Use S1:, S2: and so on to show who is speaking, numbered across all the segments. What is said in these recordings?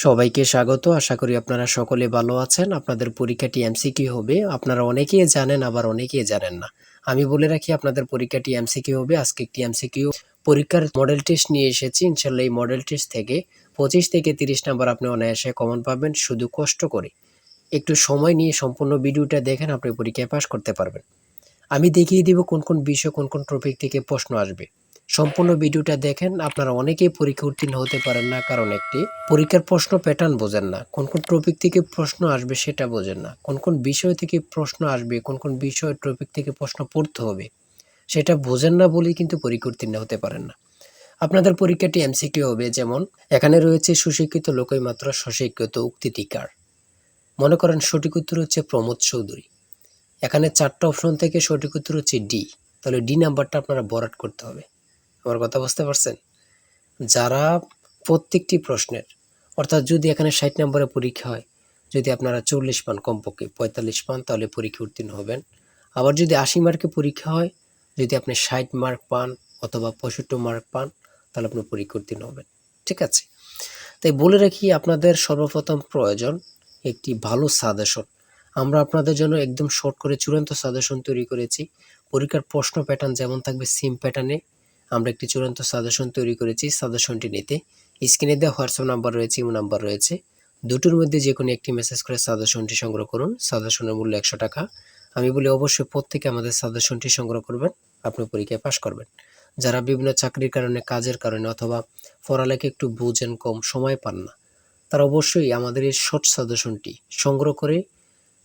S1: সবাইকে স্বাগত। আশা করি আপনারা সকলে ভালো আছেন। আপনাদের পরীক্ষাটি এমসিকিউ হবে। আপনারা অনেকেই জানেন, আবার অনেকেই জানেন না। আমি বলে রাখি আপনাদের পরীক্ষাটি এমসিকিউ হবে। আজকে একটি এমসিকিউ পরীক্ষার মডেল টেস্ট নিয়ে এসেছি। ইনশাআল্লাহ এই মডেল টেস্ট থেকে 25 থেকে 30 নাম্বার আপনি অনায়াসে কমন পাবেন। শুধু কষ্ট করে একটু সময় নিয়ে সম্পূর্ণ ভিডিওটা দেখেন, আপনি পরীক্ষায় পাস করতে পারবেন। আমি দেখিয়ে দিব কোন কোন বিষয়, কোন কোন টপিক থেকে প্রশ্ন আসবে। সম্পূর্ণ ভিডিওটা দেখেন। আপনারা অনেকেই পরীক্ষা উত্তীর্ণ হতে পারেন না, কারণ একটি পরীক্ষার প্রশ্ন প্যাটার্ন বোঝেন না, কোন কোন টপিক থেকে প্রশ্ন আসবে সেটা বোঝেন না, কোন কোন বিষয় থেকে প্রশ্ন আসবে, কোন কোন বিষয় টপিক থেকে প্রশ্ন পড়তে হবে সেটা বোঝেন না বলেই কিন্তু পরীক্ষা উত্তীর্ণ হতে পারেন না। আপনাদের পরীক্ষাটি এমসিকিউ হবে। যেমন এখানে রয়েছে সুশিক্ষিত লোকই মাত্র স্বশিক্ষিত উক্তিটি কার। মনে করেন সঠিক উত্তর হচ্ছে প্রমোদ চৌধুরী। এখানে 4টা অপশন থেকে সঠিক উত্তর হচ্ছে ডি। তাহলে ডি নাম্বারটা আপনারা ভরাট করতে হবে। আমার কথা বুঝতে পারছেন? যারা প্রত্যেকটি প্রশ্নের, অর্থাৎ যদি এখানে 60 নম্বরের পরীক্ষা হয়, যদি আপনারা 40 পান, কমপক্ষে 45 পান, তাহলে পরীক্ষা উত্তীর্ণ হবেন। আবার যদি 80 মার্কের পরীক্ষা হয়, যদি আপনি 60 মার্ক পান অথবা 65 মার্ক পান, তাহলে আপনি পরীক্ষা উত্তীর্ণ হবেন। ঠিক আছে? তাই বলে রাখি, আপনাদের সর্বপ্রথম প্রয়োজন একটি ভালো সাজেশন। আমরা আপনাদের জন্য একদম শর্ট করে চূড়ান্ত সাজেশন তৈরি করেছি। পরীক্ষার প্রশ্ন প্যাটার্ন যেমন থাকবে সেম প্যাটার্নে আমরা একটি চূড়ান্ত সাজেশন তৈরি করেছি। সাজেশনটি নিতে স্ক্রিনে দেওয়া হোয়াটসঅ্যাপ নাম্বার রয়েছে, ইমো নাম্বার রয়েছে। দুটোর মধ্যে যে কোনো একটি মেসেজ করে সাজেশনটি সংগ্রহ করুন। সাজেশনের মূল্য 100 টাকা। আমি বলি অবশ্যই প্রত্যেকে আমাদের সাজেশনটি সংগ্রহ করবেন, আপনি পরীক্ষায় পাস করবেন। যারা বিভিন্ন চাকরির কারণে, কাজের কারণে অথবা পড়ালেখা একটু বুঝেন, কম সময় পান না, তারা অবশ্যই আমাদের এই শর্ট সাজেশনটি সংগ্রহ করে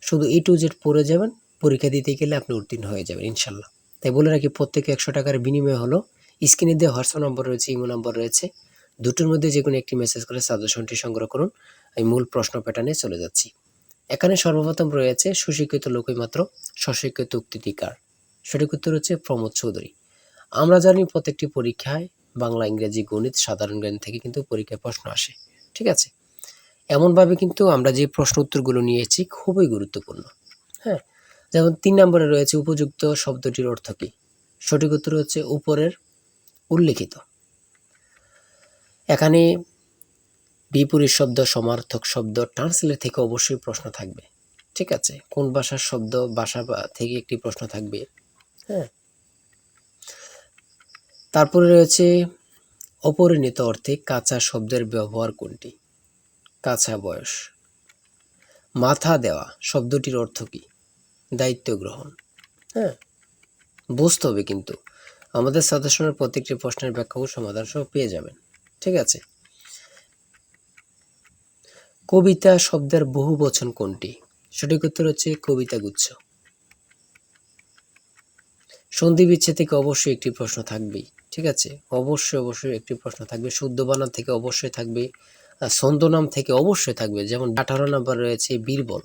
S1: শুধু A to Z পড়ে যাবেন। পরীক্ষা দিতে গেলে আপনি উত্তীর্ণ হয়ে যাবেন ইনশাল্লাহ। তাই বলে রাখি, প্রত্যেকে 100 টাকার বিনিময় হলো। স্ক্রিনে দেওয়া হোয়াটসঅ্যাপ নম্বর রয়েছে, ইমো নাম্বার রয়েছে। দুটোর মধ্যে যে কোনো একটি মেসেজ করে সাজেশনটি সংগ্রহ করুন। আমি মূল প্রশ্ন প্যাটার্নে চলে যাচ্ছি। এখানে সর্বপ্রথম রয়েছে সুশিক্ষিত লোকই মাত্র স্বশিক্ষিত উক্তিটি কার। সঠিক উত্তর হচ্ছে প্রমোদ চৌধুরী। আমরা জানি প্রত্যেকটি পরীক্ষায় বাংলা, ইংরেজি, গণিত, সাধারণ জ্ঞান থেকে কিন্তু পরীক্ষায় প্রশ্ন আসে। ঠিক আছে? এমনভাবে কিন্তু আমরা যে প্রশ্ন উত্তরগুলো নিয়েছি খুবই গুরুত্বপূর্ণ। হ্যাঁ? যেমন 3 নম্বরে রয়েছে উপযুক্ত শব্দটির অর্থ কী? সঠিক উত্তর হচ্ছে উপরের উল্লিখিত। এখানে বিপরীত শব্দ, সমার্থক শব্দ, ট্রান্সলেট থেকে অবশ্যই প্রশ্ন থাকবে। ঠিক আছে? কোন ভাষার শব্দ, ভাষা থেকে একটি প্রশ্ন থাকবে। হ্যাঁ? তারপরে রয়েছে অপরিণত অর্থে কাঁচা শব্দের ব্যবহার কোনটি? কাঁচা বয়স। মাথা দেওয়া শব্দটির অর্থ কী? দায়িত্ব গ্রহণ। হ্যাঁ? বুঝতে হবে কিন্তু। আমাদের সাজেশনের প্রত্যেকটি প্রশ্নের ব্যাখ্যা ও সমাধান সহ পেয়ে যাবেন। ঠিক আছে? কবিতা শব্দের বহুবচন কোনটি? সঠিক উত্তর হচ্ছে কবিতাগুচ্ছ। সন্ধি বিচ্ছেদ থেকে অবশ্যই একটি প্রশ্ন থাকবেই। ঠিক আছে? অবশ্যই একটি প্রশ্ন থাকবে। শুদ্ধ বানান থেকে অবশ্যই থাকবে। ছন্দনাম থেকে অবশ্যই থাকবে। যেমন 18 নাম্বার রয়েছে বীরবল।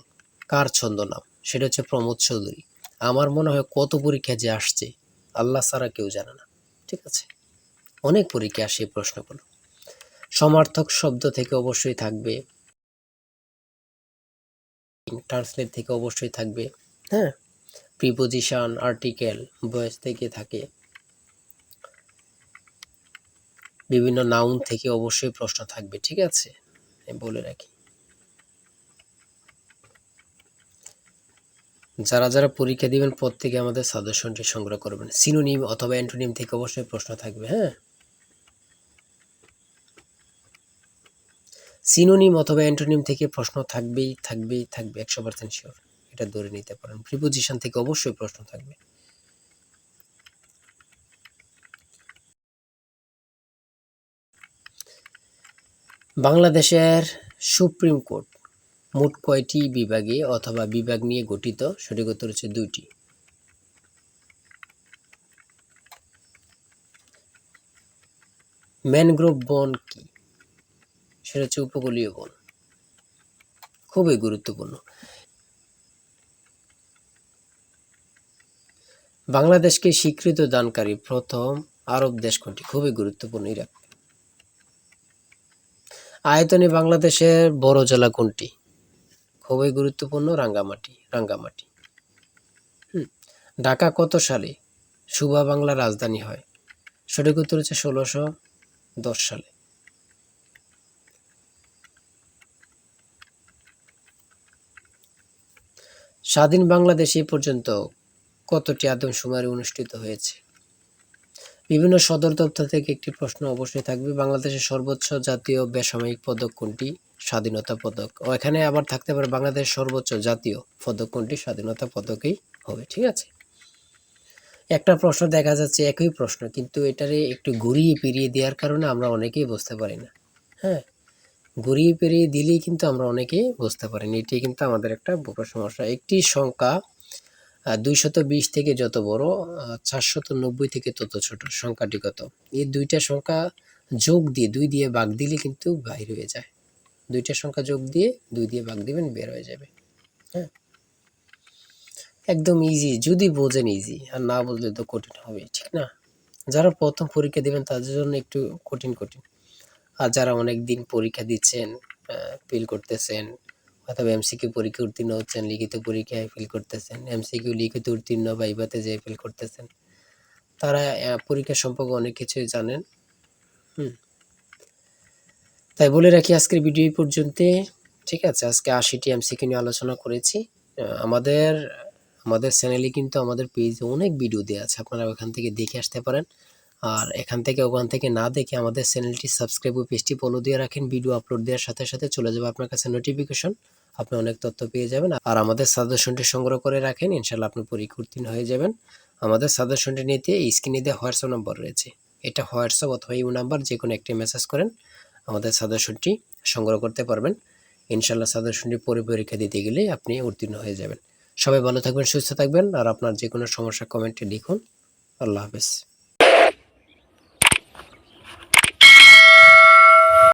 S1: কার ছন্দনাম? সেটা হচ্ছে প্রমোদ চৌধুরী। আমার মনে হয় কত পরীক্ষা যে আসছে, আল্লাহ ছাড়া কেউ জানে না। ঠিক আছে? অনেক পরীক্ষা আসে এই প্রশ্নগুলো। সমার্থক শব্দ থেকে অবশ্যই থাকবে। ট্রান্সলেট থেকে অবশ্যই থাকবে। হ্যাঁ? প্রিপোজিশন, আর্টিকেল, ভয়েস থেকে থাকে। বিভিন্ন নাউন থেকে অবশ্যই প্রশ্ন থাকবে। ঠিক আছে? আমি বলে রাখি। যারা পরীক্ষা দিবেন প্রত্যেকে আমাদের সাজেশনটি সংগ্রহ করবেন। সিনোনিম অথবা অ্যান্টোনিম থেকে অবশ্যই প্রশ্ন থাকবে। হ্যাঁ? সিনোনিম অথবা অ্যান্টোনিম থেকে প্রশ্ন থাকবে 100% শিওর। এটা ধরে নিতে পারেন। প্রিপোজিশন থেকে অবশ্যই প্রশ্ন থাকবে। বাংলাদেশের সুপ্রিম কোর্ট মোট কয়টি বিভাগে অথবা বিভাগ নিয়ে গঠিত? সঠিক উত্তর হচ্ছে 2টি। ম্যানগ্রোভ বন কি? সেটা হচ্ছে উপকূলীয় বন। খুবই গুরুত্বপূর্ণ। বাংলাদেশকে স্বীকৃতি দানকারী প্রথম আরব দেশ কোনটি? খুবই গুরুত্বপূর্ণ। ইরাক। আয়তনে বাংলাদেশের বড় জেলা কোনটি? খুবই গুরুত্বপূর্ণ। রাঙ্গামাটি। ঢাকা কত সালে সুবা বাংলার রাজধানী হয়? সঠিক উত্তর হচ্ছে 1610 সালে। স্বাধীন বাংলাদেশে এ পর্যন্ত কতটি আদমশুমারি অনুষ্ঠিত হয়েছে? বিভিন্ন সদর দপ্তর থেকে একটি প্রশ্ন অবশ্যই থাকবে। বাংলাদেশের সর্বোচ্চ জাতীয় বেসামরিক পদক কোনটি? স্বাধীনতা পদক। ও এখানে আবার থাকতে পারে বাংলাদেশের সর্বোচ্চ জাতীয় পদক কোনটি? স্বাধীনতা পদকই হবে। ঠিক আছে? একটা প্রশ্ন দেখা যাচ্ছে একই প্রশ্ন, কিন্তু এটারে একটু ঘুরিয়ে ফিরিয়ে দেওয়ার কারণে আমরা অনেকেই বুঝতে পারি না। হ্যাঁ, ঘুরিয়ে ফিরিয়ে দিলেই কিন্তু আমরা অনেকেই বুঝতে পারি না। এটি কিন্তু আমাদের একটা বড় সমস্যা। একটি সংখ্যা ২২০ থেকে যত বড়, ৪৯০ থেকে তত ছোট। সংখ্যাটি কত? এই দুইটা সংখ্যা যোগ দিয়ে ২ দিয়ে ভাগ দিলে কিন্তু বাইর হয়ে যায়। দুইটা সংখ্যা যোগ দিয়ে ২ দিয়ে ভাগ দিবেন, বের হয়ে যাবে। হ্যাঁ, একদম ইজি, যদি বোঝেন ইজি, আর না বুঝলে তো কঠিন হবেই, ঠিক না? যারা প্রথম পরীক্ষা দিবেন তাদের জন্য একটু কঠিন। আর যারা অনেক দিন পরীক্ষা দিচ্ছেন, ফেল করতেছেন, অথবা এমসিকিউ পরীক্ষা উত্তীর্ণ হচ্ছেন, লিখিত পরীক্ষায় ফেল করতেছেন, এমসিকিউ লিখিত উত্তীর্ণ ভাইভাতে যেয়ে ফেল করতেছেন, তারা পরীক্ষা সম্পর্কে অনেক কিছুই জানেন। হুম, তাই বলে রাখি আজকের ভিডিও এই পর্যন্তই। ঠিক আছে? আজকে ৮০টি এমসিকিউ নিয়ে আলোচনা করেছি। আমাদের আমাদের চ্যানেলে কিন্তু আমাদের পেজে অনেক ভিডিও দেয়া আছে। আপনারা ওখান থেকে দেখে আসতে পারেন। আর এখান থেকে ওখান থেকে না দেখে আমাদের চ্যানেলটি সাবস্ক্রাইব ও পেজটি ফলো দিয়ে রাখেন। ভিডিও আপলোড দেওয়ার সাথে সাথে চলে যাবে আপনার কাছে নোটিফিকেশন। আপনি অনেক তথ্য পেয়ে যাবেন। আর আমাদের সাজেশনটি সংগ্রহ করে রাখেন। ইনশাআল্লাহ আপনি পরীক্ষা উত্তীর্ণ হয়ে যাবেন। আমাদের সাজেশনটি নিতে এই স্ক্রিনে দেওয়া হোয়াটসঅ্যাপ নম্বর রয়েছে। এটা হোয়াটসঅ্যাপ অথবা ইমো নাম্বার, যেকোনো একটি মেসেজ করেন, আমাদের সাজেশনটি সংগ্রহ করতে পারবেন। ইনশাআল্লাহ সাজেশনটি পরীক্ষা দিতে গেলে আপনি উত্তীর্ণ হয়ে যাবেন। সবাই ভালো থাকবেন, সুস্থ থাকবেন। আর আপনার যে কোনো সমস্যা কমেন্টে লিখুন। আল্লাহ হাফেজ।